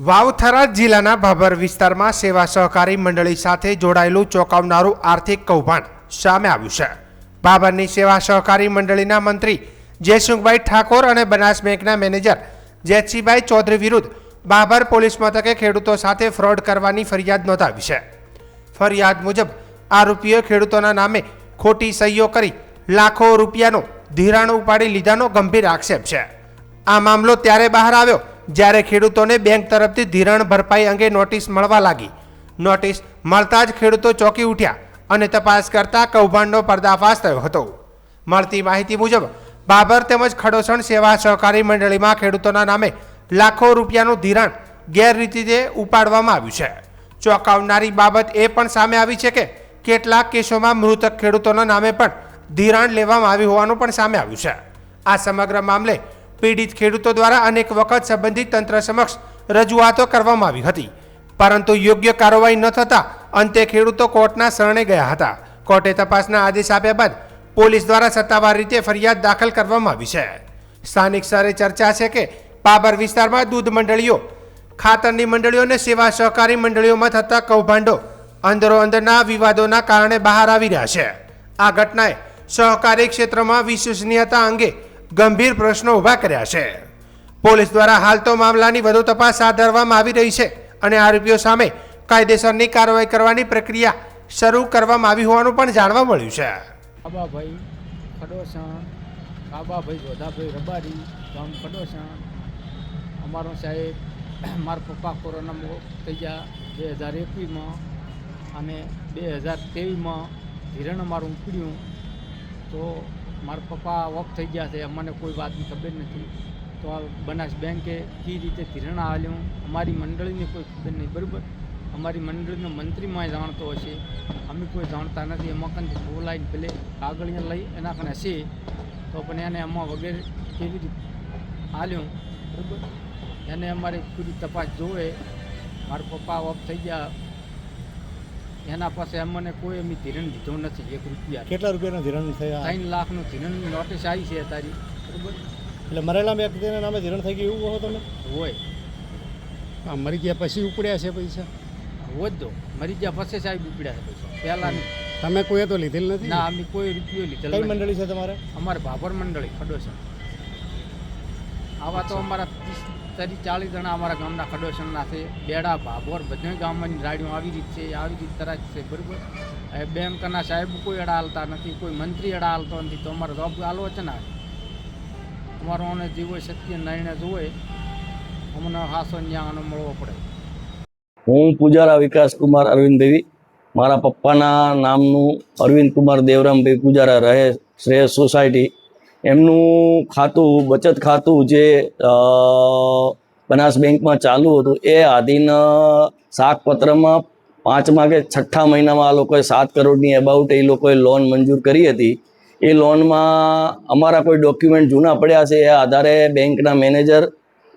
વાવથરા જિલ્લાના ભાભર વિસ્તારમાં સેવા સહકારી મંડળી સાથે જોડાયેલું ચોંકાવનારું આર્થિક કૌભાંડ સામે આવ્યું છે। ભાભરની સેવા સહકારી મંડળીના મંત્રી જયસુખભાઈ ઠાકોર અને બનાસ બેંકના મેનેજર જેતસીભાઈ ચૌધરી વિરુદ્ધ ભાભર પોલીસ મથકે ખેડૂતો સાથે ફ્રોડ કરવાની ફરિયાદ નોંધાવી છે। ફરિયાદ મુજબ આરોપીઓએ ખેડૂતોના નામે ખોટી સહીઓ કરી લાખો રૂપિયાનું ધિરાણ ઉપાડી લીધાનો ગંભીર આક્ષેપ છે। આ મામલો ત્યારે બહાર આવ્યો જ્યારે ખેડૂતોને બેંક તરફથી ધિરાણ ભરપાઈ અંગે નોટિસ મળવા લાગી। નોટિસ મળતા જ ખેડૂતો ચોંકી ઉઠ્યા અને તપાસ કરતા કૌભાંડનો પર્દાફાશ થયો હતો। મળતી માહિતી મુજબ ભાભર તેમજ ખડોસણ સેવા સહકારી મંડળીમાં ખેડૂતોના નામે લાખો રૂપિયાનું ધિરાણ ગેરરીતિથી ઉપાડવામાં આવ્યું છે। ચોંકાવનારી બાબત એ પણ સામે આવી છે કે કેટલાક કેસોમાં મૃતક ખેડૂતોના નામે પણ ધિરાણ લેવામાં આવ્યું હોવાનું પણ સામે આવ્યું છે। આ સમગ્ર મામલે પીડિત ખેડૂતો દ્વારા અનેક વખત સંબંધિત તંત્ર સમક્ષ રજૂઆતો કરવામાં આવી હતી, પરંતુ યોગ્ય કાર્યવાહી ન થતાં અંતે ખેડૂતો કોર્ટના શરણે ગયા હતા। કોર્ટે તપાસના આદેશ આપ્યા બાદ પોલીસ દ્વારા સત્તાવાર રીતે ફરિયાદ દાખલ કરવામાં આવી છે। સ્થાનિક સ્તરે ચર્ચા છે કે ભાભર વિસ્તારમાં દૂધ મંડળીઓ, ખાતરની મંડળીઓ અને સેવા સહકારી મંડળીઓમાં થતા કૌભાંડો અંદરોઅંદરના વિવાદોના કારણે બહાર આવી રહ્યા છે। આ ઘટનાએ સહકારી ક્ષેત્રમાં વિશ્વસનીયતા અંગે ગંભીર પ્રશ્નો ઊભા કર્યા છે। પોલીસ દ્વારા હાલ તો મામલાની વધુ તપાસ હાથ ધરવામાં આવી રહી છે અને આરોપીઓ સામે કાયદેસરની કાર્યવાહી કરવાની પ્રક્રિયા શરૂ કરવામાં આવી હોવાનું પણ જાણવા મળ્યું છે। કાબાભાઈ ખડોસણ, કાબાભાઈ જોધાભાઈ રબારી, ગામ ખડોસણ। અમારો સાહેબ મારા પપ્પા કોરોનામાં થઈ ગયા 2021માં અને 2023માં ધિરાણ અમારું ઉપડ્યું તો મારા પપ્પા ઓફ થઈ ગયા છે। અમને કોઈ વાતની ખબર નથી, તો આ બનાસ બેંકે કઈ રીતે ધિરાણ આવેલું અમારી મંડળીને કોઈ ખબર નહીં, બરાબર। અમારી મંડળીનો મંત્રીમાં જાણતો હશે, અમે કોઈ જાણતા નથી। એમાં કંઈ બોલાવીને પેલે કાગળિયા લઈ એના કણે હશે તો પણ એને આમાં વગેરે કેવી રીતે આલ્યું, બરાબર। એને અમારે પૂરી તપાસ જોવે। મારા પપ્પા ઓફ થઈ ગયા એના પાસે અમને કોઈ અમે ધિરાણ દીધો નથી। 1 રૂપિયા। કેટલા રૂપિયાનું ધિરાણ થયા? 3 લાખનું ધિરાણ નોટિસ આવી છે તારી, બરાબર। એટલે મરેલા વ્યક્તિના નામે ધિરાણ થઈ ગયું એવું કહો તમે? હોય મરી ગયા પછી ઉપડ્યા છે પૈસા? હોય જ મરી ગયા પછી સાહેબ ઉપડ્યા છે પૈસા, પહેલાં તમે કોઈ તો લીધેલ નથી? ના, અમે કોઈ રૂપિયો લીધેલો કઈ નથી। મંડળી છે તમારે? અમારે ભાભર મંડળી ખડોસણ। આવા તો અમારા 30-40 જણા અમારા ગામના ખડોસણના છે। બેડા, ભાભોર બધા ગામની રાડીઓ આવી રીત છે, આવી રીત તરત છે, બરાબર। હવે બેંકના સાહેબ કોઈ અડા હાલતા નથી, કોઈ મંત્રી અડા હાલતો નથી, તો અમારે જોબ હાલવો છે ને। અમારો અમને જીવો સત્ય નિર્ણય જોવે, અમને હાસો ન્યાયનો મળવો પડે। હું પૂજારા વિકાસ કુમાર અરવિંદભાઈ, મારા પપ્પાના નામનું અરવિંદ કુમાર દેવરામભાઈ પૂજારા રહે શ્રેયસ સોસાયટી। એમનું ખાતું, બચત ખાતું જે બનાસ બેંકમાં ચાલુ હતું એ આધીન શાકપત્રમાં 5મા કે 6ઠ્ઠા મહિનામાં આ લોકોએ 7 કરોડની એબાઉટ એ લોકોએ લોન મંજૂર કરી હતી। એ લોનમાં અમારા કોઈ ડોક્યુમેન્ટ જૂના પડ્યા છે, એ આધારે બેંકના મેનેજર,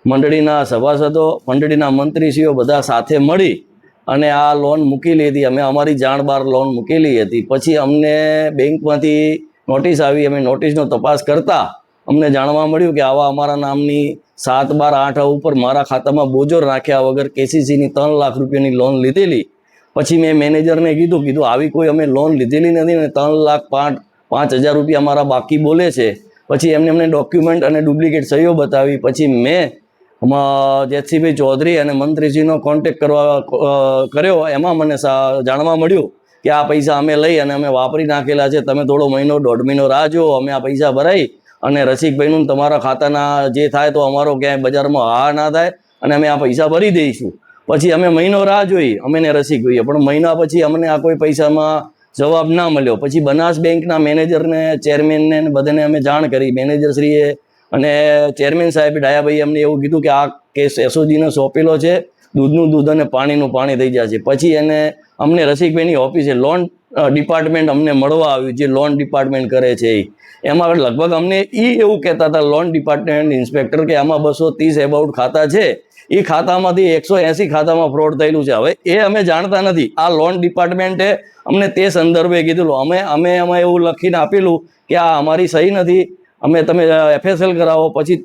મંડળીના સભાસદો, મંડળીના મંત્રીશ્રીઓ બધા સાથે મળી અને આ લોન મૂકેલી હતી। અમે અમારી જાણ બહાર લોન મૂકેલી હતી। પછી અમને બેંકમાંથી નોટિસ આવી। અમે નોટિસનો તપાસ કરતાં અમને જાણવા મળ્યું કે આવા અમારા નામની 7, 12, 8 ઉપર મારા ખાતામાં બોજો રાખ્યા વગર કેસીસીની 3 લાખ રૂપિયાની લોન લીધેલી। પછી મેં મેનેજરને કીધું આવી કોઈ અમે લોન લીધેલી નથી ને 3,05,000 રૂપિયા મારા બાકી બોલે છે। પછી એમને ડોક્યુમેન્ટ અને ડુપ્લિકેટ સહીઓ બતાવી। પછી મેં જેતસીભાઈ ચૌધરી અને મંત્રીશ્રીનો કોન્ટેક્ટ કર્યો। એમાં મને જાણવા મળ્યું કે આ પૈસા અમે લઈ અને અમે વાપરી નાખેલા છે, તમે થોડો મહિનો 1.5 મહિનો રાહ જુઓ, અમે આ પૈસા ભરાઈ અને રસિકભાઈનું તમારા ખાતાના જે થાય તો અમારો ક્યાંય બજારમાં હા ના થાય અને અમે આ પૈસા ભરી દઈશું। પછી અમે મહિનો રાહ જોઈ, અમે ને રસિકભાઈએ, પણ મહિના પછી અમને આ કોઈ પૈસામાં જવાબ ના મળ્યો। પછી બનાસ બેંકના મેનેજરને, ચેરમેનને બધાને અમે જાણ કરી। મેનેજરશ્રીએ અને ચેરમેન સાહેબ ડાયાભાઈએ અમને એવું કીધું કે આ કેસ એસઓજીને સોંપેલો છે, દૂધનું દૂધ અને પાણીનું પાણી થઈ જશે। પછી એને અમને રસિકભાઈની ઓફિસે લોન ડિપાર્ટમેન્ટ અમને મળવા આવ્યું, જે લોન ડિપાર્ટમેન્ટ કરે છે એમાં લગભગ અમને એવું કહેતા હતા લોન ડિપાર્ટમેન્ટ ઇન્સ્પેક્ટર કે આમાં 230 એબાઉટ ખાતા છે, એ ખાતામાંથી 180 ખાતામાં ફ્રોડ થયેલું છે। હવે એ અમે જાણતા નથી, આ લોન ડિપાર્ટમેન્ટે અમને તે સંદર્ભે કીધેલું। અમે એમાં એવું લખીને આપેલું કે આ અમારી સહી નથી, અમે તમે FSL કરાવો। પછી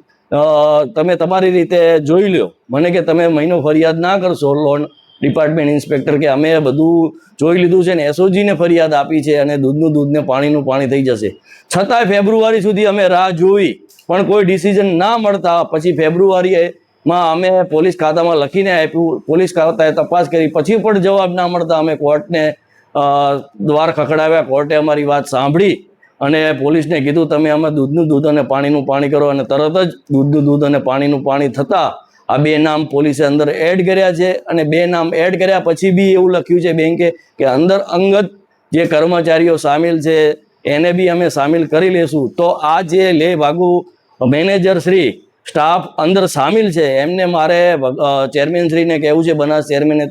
તમે તમારી રીતે જોઈ લ્યો. મને કે તમે મહિનો ફરિયાદ ના કરશો લોન ડિપાર્ટમેન્ટ ઇન્સ્પેક્ટર કે અમે બધું જોઈ લીધું છે ને એસઓજીને ફરિયાદ આપી છે અને દૂધનું દૂધ ને પાણીનું પાણી થઈ જશે. છતાંય ફેબ્રુઆરી સુધી અમે રાહ જોઈ પણ કોઈ ડિસિઝન ના મળતા પછી ફેબ્રુઆરીમાં અમે પોલીસ ખાતામાં લખીને આપ્યું. પોલીસ ખાતાએ તપાસ કરી પછી પણ જવાબ ના મળતા અમે કોર્ટને દ્વાર ખખડાવ્યા. કોર્ટે અમારી વાત સાંભળી અને પોલીસને કીધું તમે આમાં દૂધનું દૂધ અને પાણીનું પાણી કરો અને તરત જ દૂધનું દૂધ અને પાણીનું પાણી થતાં આ 2 નામ પોલીસે અંદર એડ કર્યા છે. અને 2 નામ એડ કર્યા પછી બી એવું લખ્યું છે બેંકે કે અંદર અંગત જે કર્મચારીઓ સામેલ છે એને બી અમે સામેલ કરી લેશું. તો આ જે લે ભાગુ મેનેજર શ્રી સ્ટાફ અંદર સામેલ છે એમને મારે ચેરમેન શ્રીને કહેવું છે, બનાસ ચેરમેને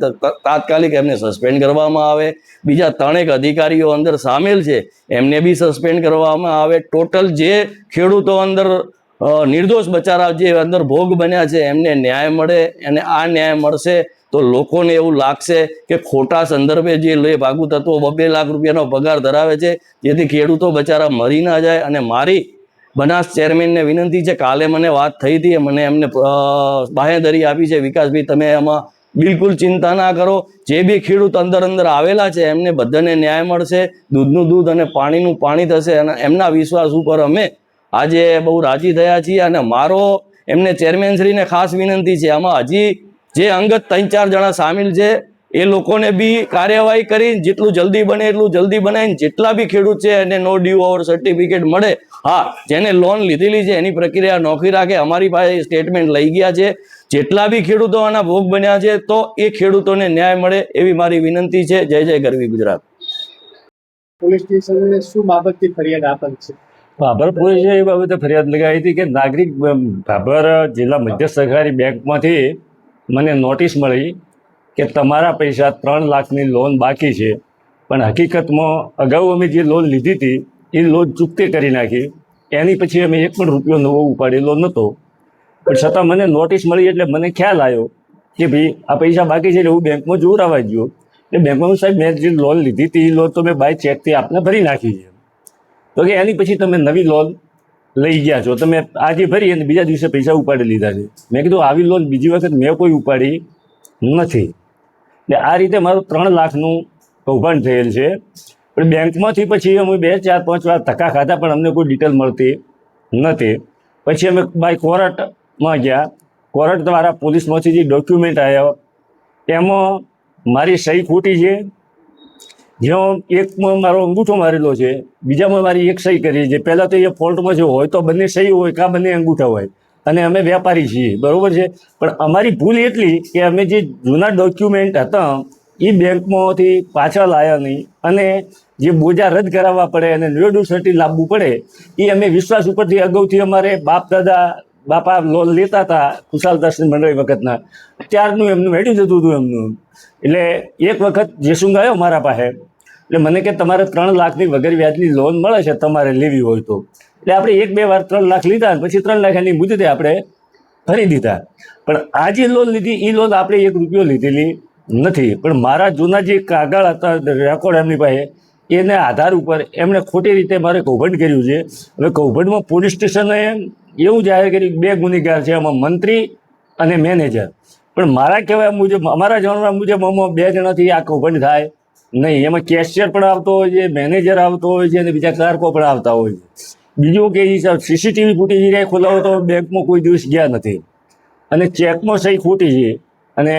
તાત્કાલિક એમને સસ્પેન્ડ કરવામાં આવે. બીજા 3 અધિકારીઓ અંદર સામેલ છે એમને બી સસ્પેન્ડ કરવામાં આવે. ટોટલ જે ખેડૂતો અંદર નિર્દોષ બચારા જે અંદર ભોગ બન્યા છે એમને ન્યાય મળે. અને આ ન્યાય મળશે તો લોકોને એવું લાગશે કે ખોટા સંદર્ભે જે લે ભાગુ તત્વો 2 લાખ રૂપિયાનો પગાર ધરાવે છે જેથી ખેડૂતો બચારા મરી ના જાય. અને મારી બનાસ ચેરમેનને વિનંતી છે, કાલે મને વાત થઈ હતી, મને એમને બાહેંધરી આપી છે, વિકાસભાઈ તમે એમાં બિલકુલ ચિંતા ના કરો, જે બી ખેડૂત અંદર આવેલા છે એમને બધાને ન્યાય મળશે, દૂધનું દૂધ અને પાણીનું પાણી થશે. અને એમના વિશ્વાસ ઉપર અમે આજે બહુ રાજી થયા છીએ. અને મારો એમને ચેરમેનશ્રીને ખાસ વિનંતી છે, આમાં હજી જે અંગત 3-4 જણા સામેલ છે એ લોકોને બી કાર્યવાહી કરી જેટલું જલ્દી બને એટલું જલ્દી બનાવીને જેટલા બી ખેડૂત છે એને નો ડ્યુ ઓવર સર્ટિફિકેટ મળે. હા, જેને લોન લીધેલી છે એની પ્રક્રિયા નોખી રાખે. અમારી પાસે સ્ટેટમેન્ટ લઈ ગયા છે. જેટલા બી ખેડૂતો આના ભોગ બન્યા છે તો એ ખેડૂતોને ન્યાય મળે એવી મારી વિનંતી છે. જય જય ગરવી ગુજરાત. પોલીસ સ્ટેશનને શું બાબતથી ફરિયાદ આપેલ છે? ભાભર પોલીસે એ બાબતે ફરિયાદ લગાવી હતી કે નાગરિક ભાભર જિલ્લા મધ્ય સહકારી બેંકમાંથી મને નોટિસ મળી કે તમારા પૈસા 3 લાખની લોન બાકી છે. પણ હકીકતમાં અગાઉ અમે જે લોન લીધી હતી એ લોન ચૂકતી કરી નાખી. એની પછી અમે 1 પણ રૂપિયો નવો ઉપાડેલો નહોતો. પણ છતાં મને નોટિસ મળી એટલે મને ખ્યાલ આવ્યો કે ભાઈ આ પૈસા બાકી છે એટલે હું બેંકમાં જોરાવા ગયો. એટલે બેંકમાં સાહેબ મેં જે લોન લીધી હતી એ લોન તો મેં બાય ચેકથી આપને ભરી નાખી છે. તો કે એની પછી તમે નવી લોન લઈ ગયા છો, તમે આજે ભરી અને બીજા દિવસે પૈસા ઉપાડી લીધા છે. મેં કીધું આવી લોન બીજી વખત મેં કોઈ ઉપાડી નથી. એટલે આ રીતે મારું 3 લાખનું કૌભાંડ થયેલ છે. પણ બેંકમાંથી પછી અમે 2, 4, 5 વાર ધક્કા ખાધા પણ અમને કોઈ ડિટેલ મળતી નથી. પછી અમે બાય કોર્ટમાં ગયા. કોર્ટ દ્વારા પોલીસમાંથી જે ડોક્યુમેન્ટ આવ્યા એમાં મારી સહી ખોટી છે. જ્યાં એકમાં મારો અંગૂઠો મારેલો છે, બીજામાં મારી એક સહી કરી છે. પહેલાં તો એ ફોલ્ટમાં જો હોય તો બંને સહી હોય કાં બંને અંગૂઠા હોય. અને અમે વેપારી છીએ, બરાબર છે. પણ અમારી ભૂલ એટલી કે અમે જે જૂના ડોક્યુમેન્ટ હતા એ બેંકમાંથી પાછા લાવ્યા નહીં. અને જે બોજા રદ કરાવવા પડે અને ન્યૂ સર્ટી લાવવું પડે એ અમે વિશ્વાસ ઉપરથી અગાઉથી અમારે બાપા લોન લેતા હતા ખુશાલદાસ મંડળી વખતના, ત્યારનું એમનું હેડી જતું હતું એમનું. એટલે એક વખત જેસુંગ આવ્યો મારા પાસે, એટલે મને કે તમારે 3 લાખની વગર વ્યાજની લોન મળે છે તમારે લેવી હોય તો. એટલે આપણે 1-2 વાર 3 લાખ લીધા પછી 3 લાખ એની મુદતે આપણે ભરી દીધા. પણ આ જે લોન લીધી એ લોન આપણે 1 રૂપિયો લીધેલી નથી. પણ મારા જૂના જે કાગળ હતા રેકોર્ડ એમની પાસે એને આધાર ઉપર એમણે ખોટી રીતે મારે કૌભાંડ કર્યું છે. હવે કૌભાંડમાં પોલીસ સ્ટેશને એવું જાહેર કર્યું 2 ગુનેગાર છે, એમાં મંત્રી અને મેનેજર. પણ મારા કહેવાય મુજબ, અમારા જાણવા મુજબ આમાં 2 જણાથી આ કૌભાંડ થાય નહીં. એમાં કેશિયર પણ આવતો હોય છે, મેનેજર આવતો હોય છે અને બીજા ક્લાર્કો પણ આવતા હોય છે. બીજું કે સીસીટીવી ફૂટેજ ખોલાવો તો બેંકમાં કોઈ દિવસ ગયા નથી. અને ચેકમાં સહી ખોટી છે. અને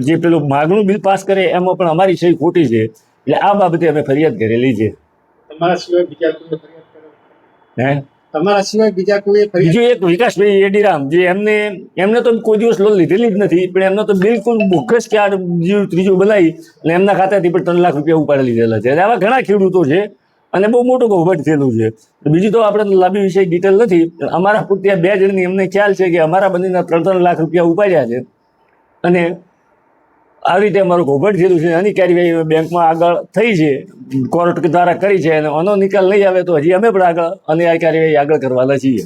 જે પેલું માગણું બિલ પાસ કરે એમાં પણ અમારી સહી ખોટી છે. એટલે આ બાબતે અમે ફરિયાદ કરેલી છે. તમારા સિવાય બીજા કોઈ ફરિયાદ કરે? હે, તમારા સિવાય બીજા કોઈ ફરિયાદ? બીજું એક વિકાસભાઈ એડીરામ, જે એમને તો કોઈ દિવસ લોન લીધેલી જ નથી. પણ એમને તો બિલકુલ બોગસ કાર્ડ બીજું ત્રીજું બનાવી અને એમના ખાતાથી પણ 3 લાખ રૂપિયા ઉપાડી લીધેલા છે. અને આવા ઘણા ખેડૂતો છે અને બહુ મોટું કૌભાંડ થયેલું છે. બીજું તો આપણે લાંબી વિષય ડિટેલ નથી. અમારા પૂરતી આ 2 જણની અમને ખ્યાલ છે કે અમારા બંનેના 3 લાખ રૂપિયા ઉપાડ્યા છે. અને આવી રીતે અમારું કૌભાંડ થયેલું છે. આની કાર્યવાહી બેંકમાં આગળ થઈ છે, કોર્ટ દ્વારા કરી છે. અને આનો નિકાલ નહીં આવે તો હજી અમે પણ આગળ અને આ કાર્યવાહી આગળ કરવાના છીએ.